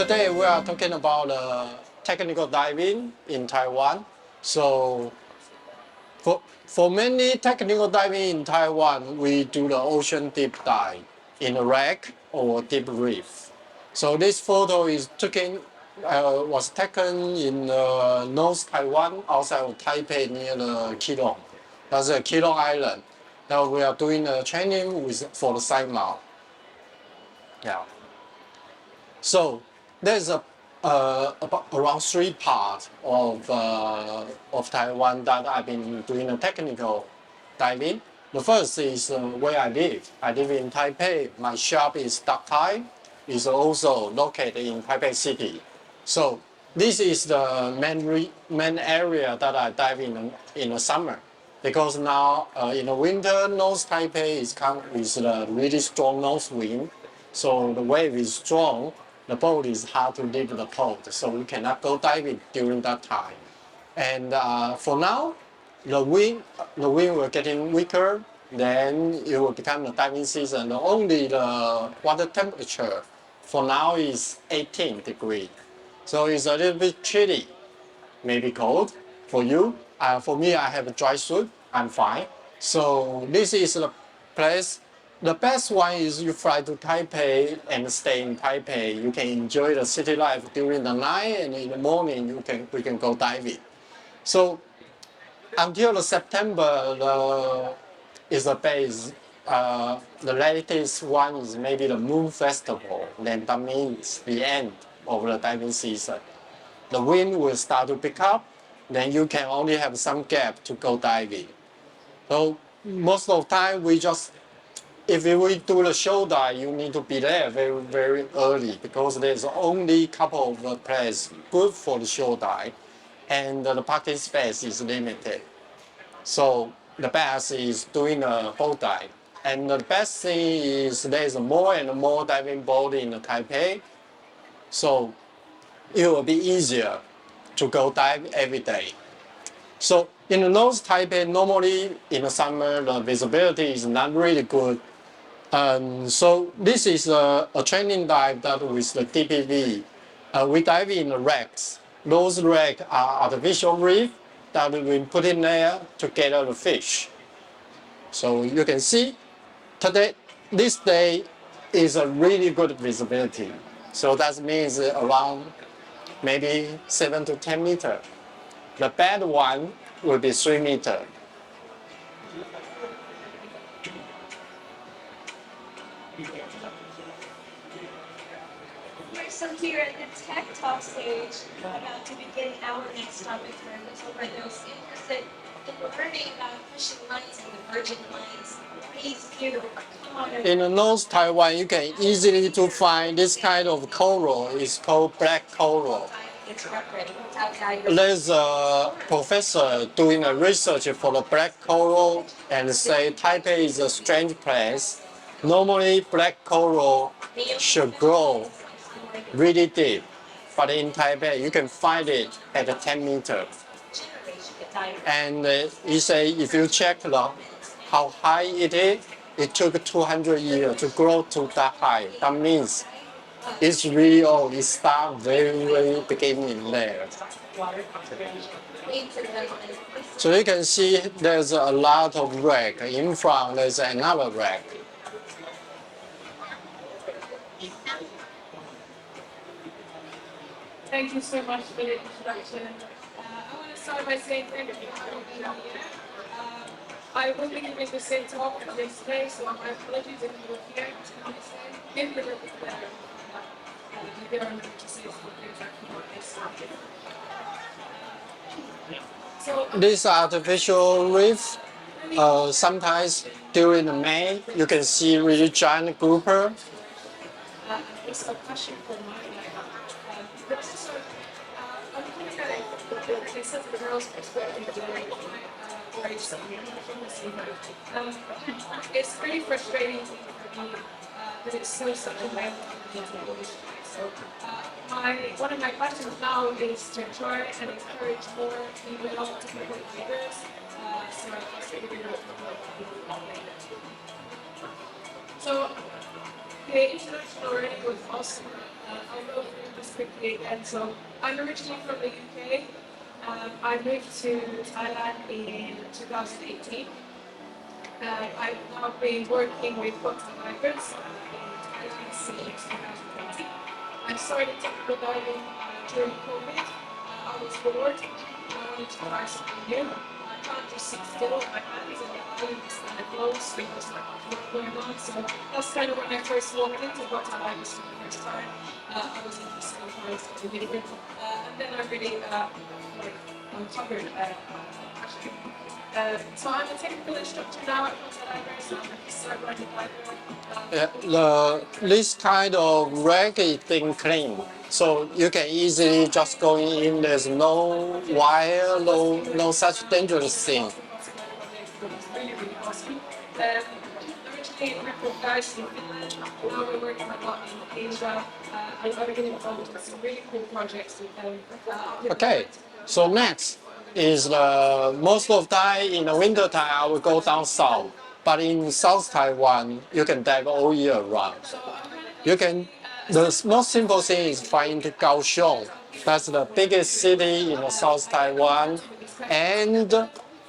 Today we are talking about technical diving in Taiwan. So for many technical diving in Taiwan, we do the ocean deep dive in a wreck or deep reef. So this photo was taken in North Taiwan, outside of Taipei, near the Keelung. That's a Keelung Island. Now we are doing a training for the side mount. Yeah. So there's about around 3 parts of Taiwan that I've been doing a technical diving. The first is where I live. I live in Taipei. My shop is Duck Thai. It's also located in Taipei City. So this is the main area that I dive in the summer. Because now in the winter, North Taipei is come with a really strong north wind. So the wave is strong. The boat is hard to leave the port, so we cannot go diving during that time. And for now, the wind will getting weaker. Then it will become the diving season. Only the water temperature for now is 18 degrees. So it's a little bit chilly, maybe cold for you. For me, I have a dry suit. I'm fine. So this is the place. The best one is you fly to Taipei and stay in Taipei. You can enjoy the city life during the night, and in the morning we can go diving. So until September is the base. The latest one is maybe the Moon Festival. Then that means the end of the diving season. The wind will start to pick up. Then you can only have some gap to go diving. So most of the time if we do the show dive, you need to be there very, very early because there's only a couple of places good for the show dive, and the parking space is limited. So the best is doing a boat dive. And the best thing is there's more and more diving boats in Taipei, so it will be easier to go dive every day. So in the North Taipei, normally in the summer, the visibility is not really good. So this is a training dive that with the DPV. We dive in the wrecks. Those wrecks are artificial reef that we put in there to gather the fish. So you can see this day is a really good visibility. So that means around maybe 7 to 10 meters. The bad one will be 3 meters. So here at the Tech Talk stage, about to begin our next topic for those interested in learning about fishing lines and emerging lines, please do come on. In the North Taiwan, you can easily to find this kind of coral. It's called black coral. There's a professor doing a research for the black coral and say Taipei is a strange place. Normally, black coral should grow really deep, but in Taipei you can find it at 10 meters. And he say if you check how high it is, it took 200 years to grow to that high. That means it's really old. It starts very, very beginning there. So you can see there's a lot of wreck. In front there's another wreck. Thank you so much for the introduction. I want to start by saying thank you for being here. I will be giving the same talk yesterday, so my apologies if you were here to understand in the little better. There are many to say exactly what this. So This artificial reef, sometimes during May, you can see really giant grouper. it's a question for my professor. I'm looking at it, they said the girls' perspective during it's pretty frustrating for me that it's still such a bad So one of my questions now is to try and encourage more female technical leaders. So the introduction already was awesome. I'll go through this quickly again. So I'm originally from the UK. I moved to Thailand in 2018. I've now been working with water divers in Thailand since 2020. I started technical diving during COVID. I was bored. I wanted to try something new. I can't just sit still with my hands and the islands and the clothes because like what's going on. So that's kind of when I first walked into water divers for the first time. I was interested in trying something different. And then I really uncovered passion. So I'm a technical instructor now at Water Divers. I'm a certified diver. This kind of wreck is being clean, so you can easily just go in. There's no wire, no such dangerous thing. It's really, really awesome. Originally a group of guys in Finland. Now we're working a lot in Asia. And I've been involved in some really cool projects with them. Okay, so next is most of the time in the winter time I will go down south, but in South Taiwan you can dive all year round. The most simple thing is flying to Kaohsiung. That's the biggest city in the South Taiwan, and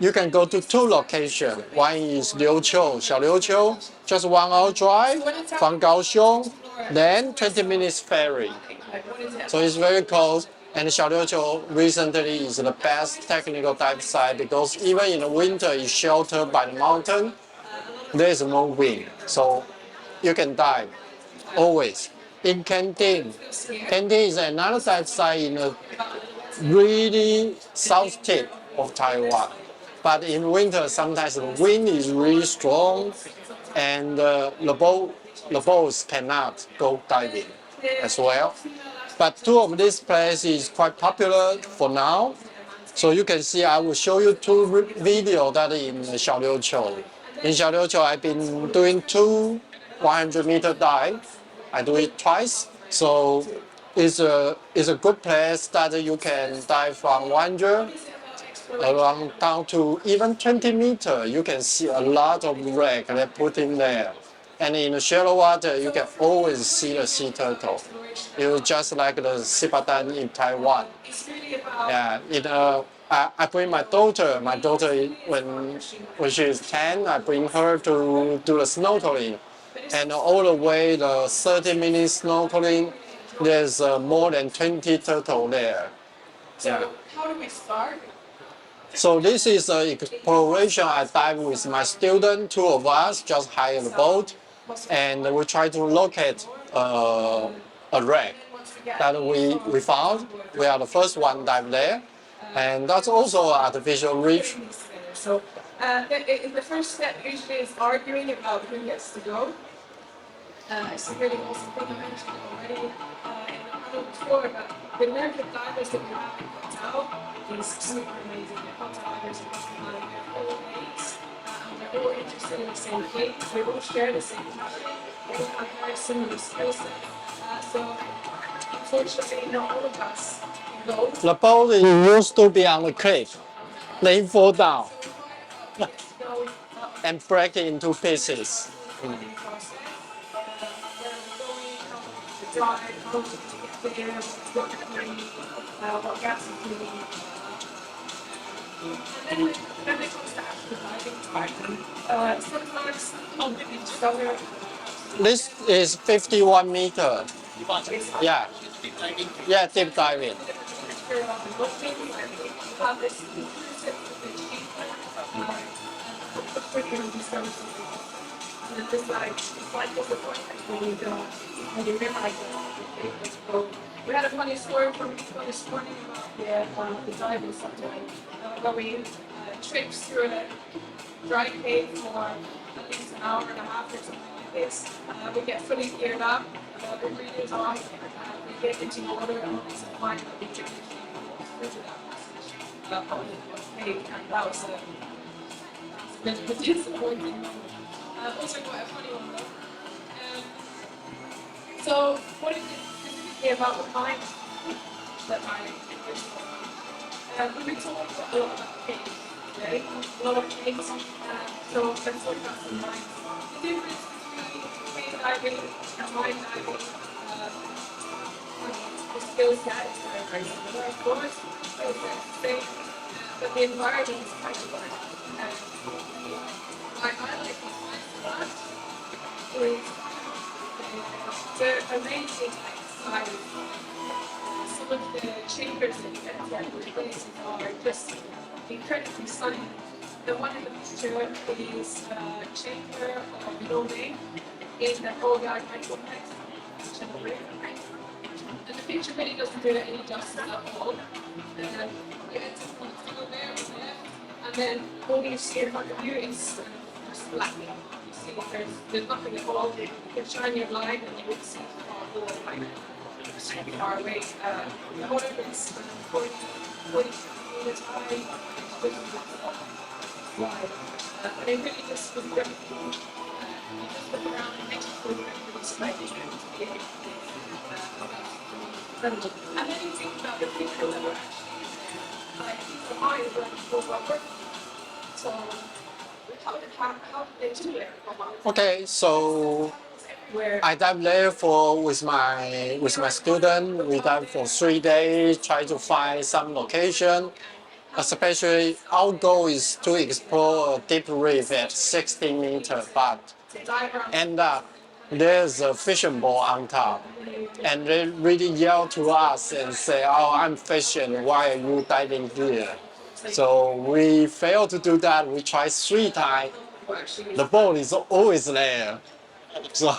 you can go to two locations. One is Liuqiu, Xiaoliuqiu, just 1 hour drive from Kaohsiung, then 20 minutes ferry. So it's very close. And Xiaoliuqiu recently is the best technical dive site because even in the winter it's sheltered by the mountain. There is no wind, so you can dive always. In Kenting, Kenting is another dive site in the really south tip of Taiwan. But in winter, sometimes the wind is really strong, and the boats cannot go diving as well. But two of these places is quite popular for now. So you can see, I will show you two videos that in Xiaoliuqiu. In Xiaoliuqiu, I've been doing two 100-meter dive. I do it twice. So it's a good place that you can dive from 100 around down to even 20 meters. You can see a lot of wreck they put in there. And in the shallow water, you can always see the sea turtle. It's just like the sipadan in Taiwan. Yeah, I bring my daughter. My daughter, when she is 10, I bring her to do the snorkeling. And all the way, the 30 minutes snorkeling, there's more than 20 turtle there. So how do we start? So this is an exploration I dive with my student. Two of us just hire a boat, and we try to locate a wreck that we found. We are the first one dive there, and that's also an artificial reef. So the first step usually is arguing about who gets to go. It's a really awesome thing. I mentioned it already in the panel before, but the number of divers that we have in Hotel is super amazing. The Hotel divers are all mates, and they're all interested in the same thing. We all share the same passion. We all have very similar skill sets. So unfortunately, not all of us can go. The boat used to be on the cliff, then fall down and break into pieces. Drive, how to get there, what gas is needed. And then it comes to actual diving time. Sometimes I'll give each other. This is 51 meters. Yeah. Yeah, deep diving. We had a funny story from this morning about the diving sometimes going trips through a dry cave for at least an hour and a half or something like this. We get fully geared up, the breathers on, we get into the water and it's a fine that we drink through that passage. And that was a bit of a disappointing moment. Also quite a funny one though. So what is it specifically about the mind that I we've been talking a lot about caves today, a lot of caves. So let's talk about the mind. The difference between diving, mine diving, the skill set is very similar, of course. The skill set is the same, but the environment is quite different. Why I like the mine so much is the amazing size. Some of the chambers that you get to the places are just incredibly stunning. The one in the picture is a chamber of building in the whole yard complex. And the picture really doesn't do it any justice at all. You enter from the tunnel there on the left, and then all you see in front of you is just black. You see there's nothing at all. You can shine your light and you will see far away. The whole is 40 meters high. Wide. And it really just was very cool. You just look around and makes you feel very excited to be able to and then you think about the people that were actually like these are eyes were people who are working. So how did they do it? Okay, so I dive there with my student. We dive for 3 days, try to find some location. Especially our goal is to explore a deep reef at 60 meters, but end up there's a fishing boat on top, and they really yell to us and say, "Oh, I'm fishing. Why are you diving here?" So we failed to do that. We tried 3 times. The boat is always there, so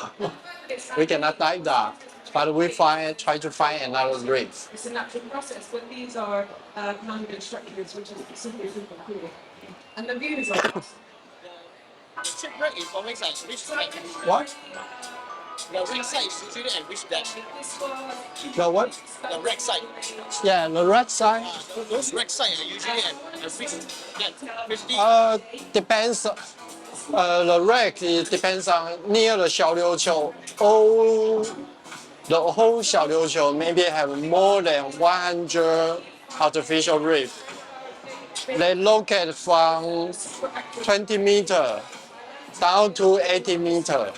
we cannot dive that. But we try to find another reef. It's a natural process, but these are man-made structures, which is super, super cool. And the views are awesome. Shipwreck is always like which deck? What? The wreck site is usually at which deck? This was The what? The wreck site. Yeah, the red side. Those wreck sites are usually at which deck? 50? Depends. The wreck it depends on near the 小琉球. All the whole 小琉球 maybe have more than 100 artificial reef. They locate from 20 meter down to 80 meter.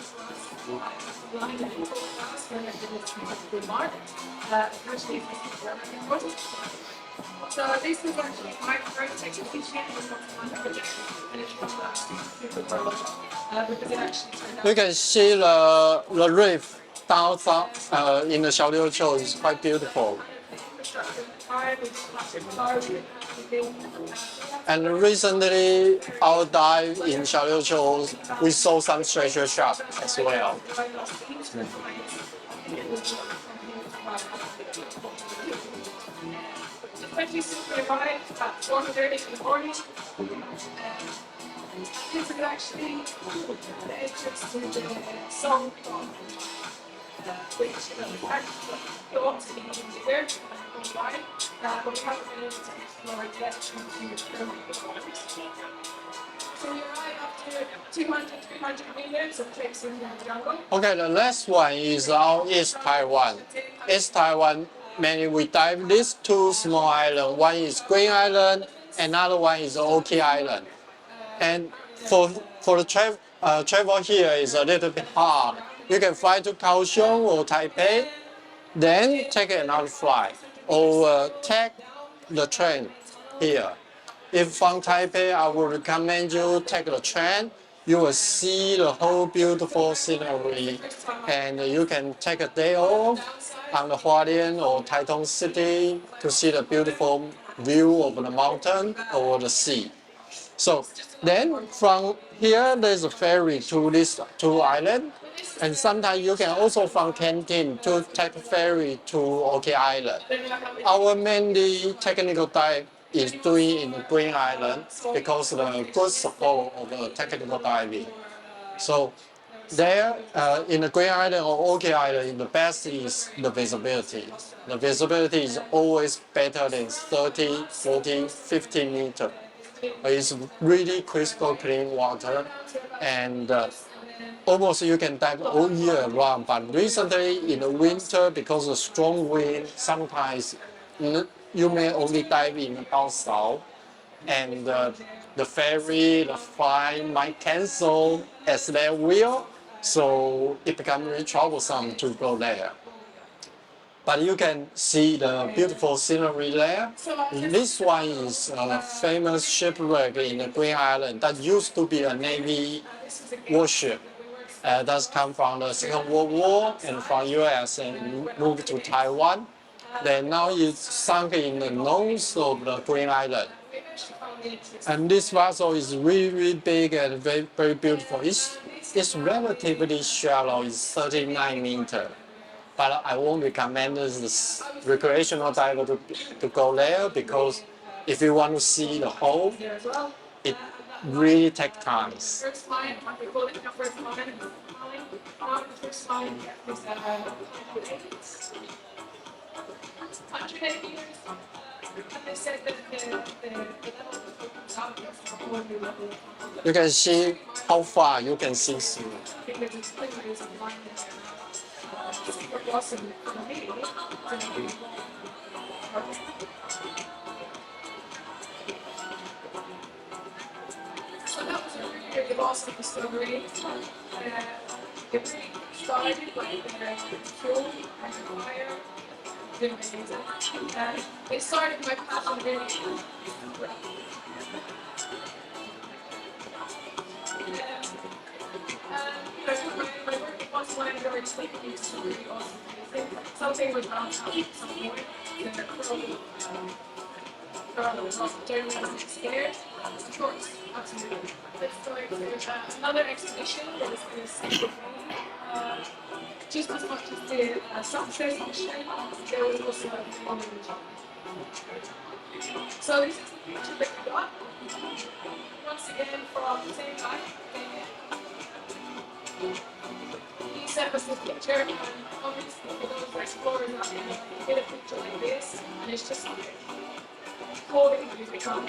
So this is actually my first technical channel on the project, and it's from super cool because it actually turned out. You can see the reef down in the 小琉球is quite beautiful. And recently, our dive in 小琉球, we saw some treasure shark as well. Especially since we arrived at 4:30 in the morning. This is actually the entrance to the song club, which actually thought to be there online, but we haven't been able to explore it yet due to permit. So we arrive up to 200, 300 meters of takes in the jungle. Okay, the next one is our East Taiwan. East Taiwan, mainly we dive these 2 small islands. One is Green Island, another one is Oki Island. And for the travel here is a little bit hard. You can fly to Kaohsiung or Taipei, then take another flight, or take the train here. If from Taipei, I would recommend you take the train. You will see the whole beautiful scenery, and you can take a day off on the Hualien or Taitung City to see the beautiful view of the mountain or the sea. So then from here, there's a ferry to these 2 islands, and sometimes you can also from Canton to take a ferry to Oki Island. Our mainly technical dive is doing in the Green Island because of the good support of the technical diving. So there in the Green Island or Oki Island, the best is the visibility. The visibility is always better than 30, 40, 50 meters. It's really crystal clean water, and almost you can dive all year round. But recently in the winter, because of strong wind, sometimes you may only dive in about south, and the ferry, the flight might cancel as they will, so it becomes very troublesome to go there. But you can see the beautiful scenery there. This one is a famous shipwreck in the Green Island that used to be a Navy warship. That's come from the Second World War and from US and moved to Taiwan. Then now it's sunk in the nose of the Green Island. And this vessel is really, really big and very, very beautiful. It's relatively shallow, it's 39 meters. But I won't recommend this recreational diver to go there because if you want to see the whole, it really takes time. First line, we call it the first line. The first line is 180 years. And they said that the level of out is level. You can see how far you can see through. Because it's clear there's a line there. Super awesome for me. So that was a really awesome discovery. It really started like the fuel and the fire. It started my passion really. My work was when I started sleeping used to really awesome. Something was bound out at some point. The girl was generally scared. Of course, absolutely. So there's another expedition that was going to save me. Just as much as the sunset mission, there was also a morning mission. So this is the picture that we got. Once again from the same guy. He sent us this picture, and obviously for those explorers out there, you get a picture like this, and it's just like holding you become.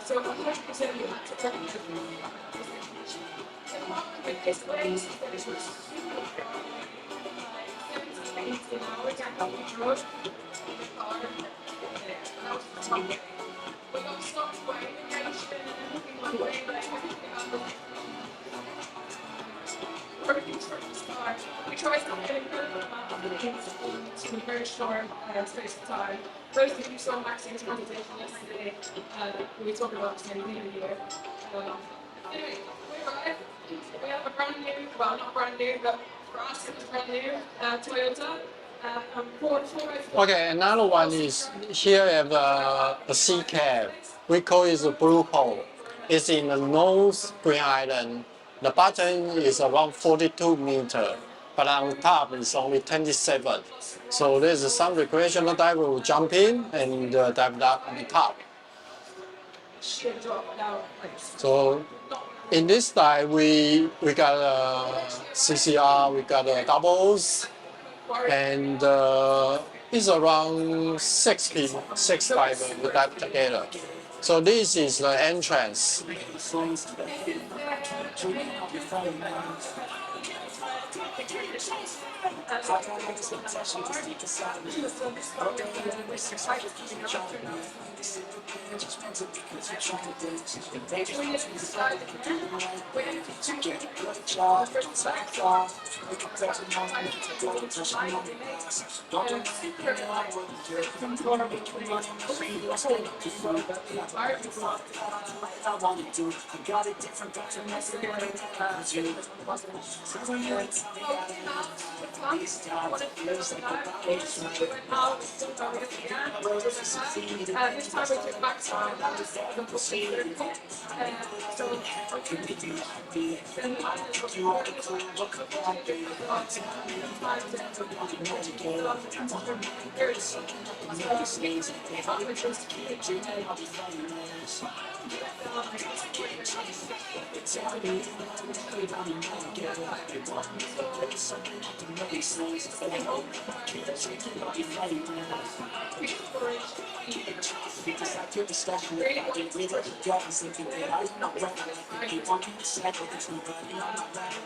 So 100% you have to take this information. The problem with this place is that it was super crowded. 17 to 18 hours after we drove in the car. That was the top way. We got stopped by immigration, looking one way, like everything else was everything's from the start. We tried to get a good amount of things in a very short space of time. Those of you who saw Maxine's presentation yesterday, we talked about the same thing here. Anyway, we arrived. We have a brand new, well not brand new, but for us it was brand new, Toyota. Okay, another one is here at the sea cave. We call it the blue hole. It's in the North Green Island. The bottom is around 42 meters, but on top it's only 27. So there's some recreational diver who jump in and dive down on the top. So in this dive, we got a CCR, we got a doubles, and it's around 6 people, 6 divers who dive together. So this is the entrance. This time we took back time, that was the procedure.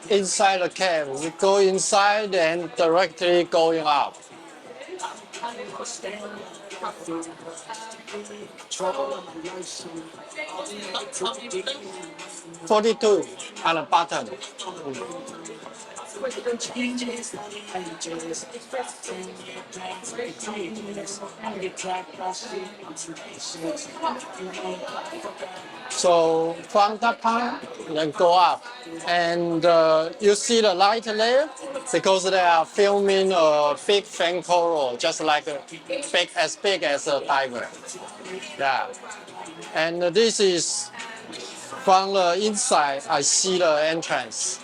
Inside the cave, we go inside and directly going up. 42 on the bottom. So from that part, then go up, and you see the light there because they are filming a big fan coral, just like as big as a diver. Yeah, and this is from the inside. I see the entrance.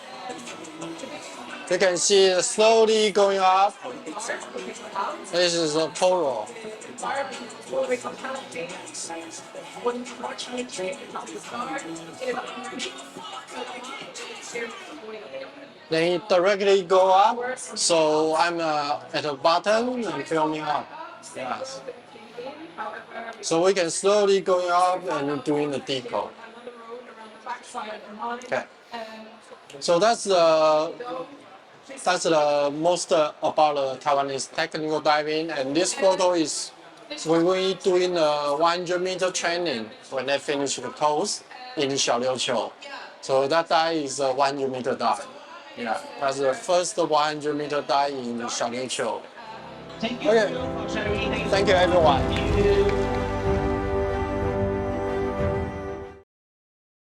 You can see it slowly going up. This is a coral. Then it directly go up. So I'm at the bottom and filming up. Yeah. So we can slowly going up and doing the depot. Okay. So that's the most about the Taiwanese technical diving. And this photo is when we doing a 100-meter training when they finish the course in Xiaoliuqiu. So that dive is a 100-meter dive. Yeah, that's the first 100-meter dive in Xiaoliuqiu. Okay, thank you everyone.